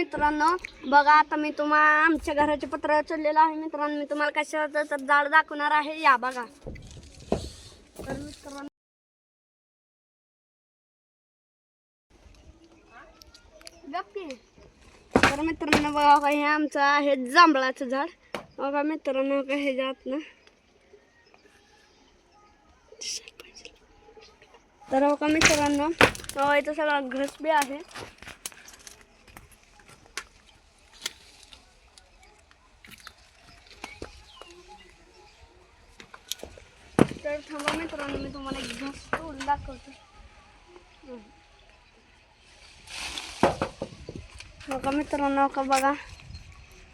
मित्रांनो बघा आता मी तुम्हाला आमच्या घराचे पत्र चढलेलं आहे मित्रांनो. मी तुम्हाला कशाचं तर झाड दाखवणार आहे. या बघा तर मित्रांनो तर मित्रांनो बघा हे आमचं आहे जांभळाचं झाड. बघा मित्रांनो का हे जात ना तर बघा मित्रांनो इथं सगळा घस बी आहे. तर थांबा मित्रांनो मी तुम्हाला एक घस तोडून दाखवतो. बघा मित्रांनो का बघा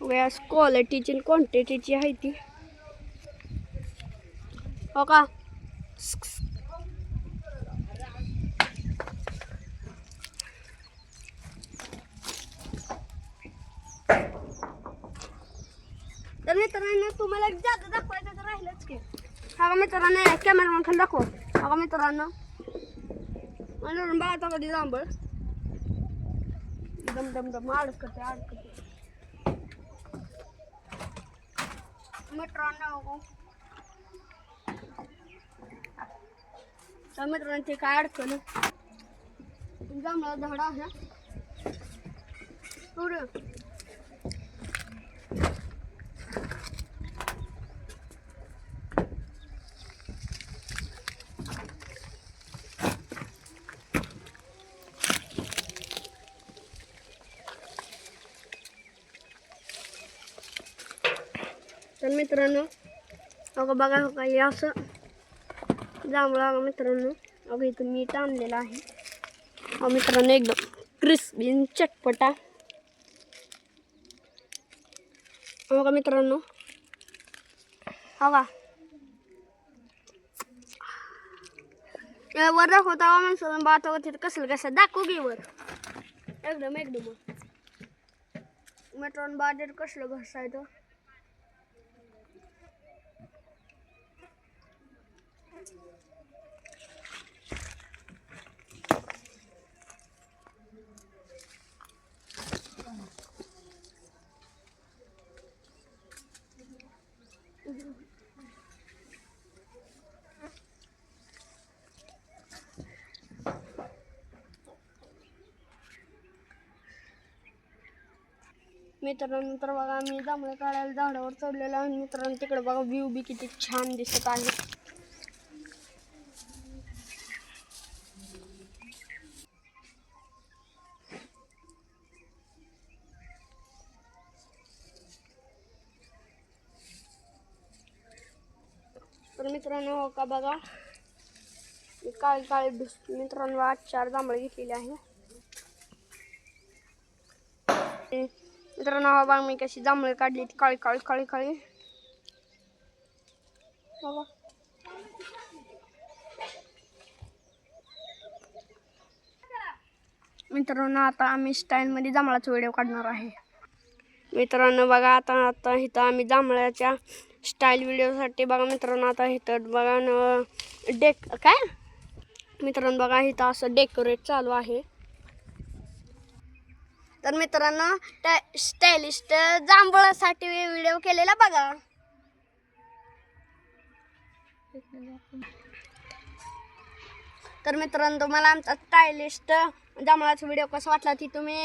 गॅस क्वालिटीची आणि क्वांटिटीची आहे ती. हो का तर मित्रांनो तुम्हाला एक जागा दाखवायचं तर राहिलंच की. हा मित्रांनो कॅमेरामॅन खाली दाखव. हा मित्रांनो म्हणून बघा कधी जांभळ दम दम दम अडकते मित्रांनो. तर मित्रांनो ते काय अडकलं जांभळा झाड आहे पुढं. तर मित्रांनो अगं बघा हो का हे असं जांभळा मित्रांनो. अगं इथं मीठ आणलेलं आहे मित्रांनो एकदम क्रिस्पी चटपटा. बघा मित्रांनो हवा वर दाखवता माणसाला बात होती कसलं कसं दाखवू घे वर एकदम मित्रांनो बाजेट कसलं घसायचं. मित्रांनो तर बघा मी जांभळं काढायला झाडावर चढलेलं आहे मित्रांनो. तिकडे बघा व्ह्यू बी किती छान दिसत आहे. तर मित्रांनो का बघा काळी काळी मित्रांनो आज 4 जांभळं घेतलेली आहे. मित्रांनो बघा मी कशी जांभळं काढली ती काळी काळी काळी काळी बघा. मित्रांनो आता आम्ही स्टाईलमध्ये जांभळाचा व्हिडिओ काढणार आहे. मित्रांनो बघा आता इथं आम्ही जांभळाच्या स्टाईल व्हिडिओसाठी बघा मित्रांनो आता इथं बघा काय मित्रांनो बघा इथं असं डेकोरेट चालू आहे. तर मित्रांनो स्टायलिस्ट जांभळासाठी व्हिडिओ केलेला बघा. तर मित्रांनो तुम्हाला आमचा स्टायलिस्ट जांभळाचा व्हिडिओ कसा वाटला ती तुम्ही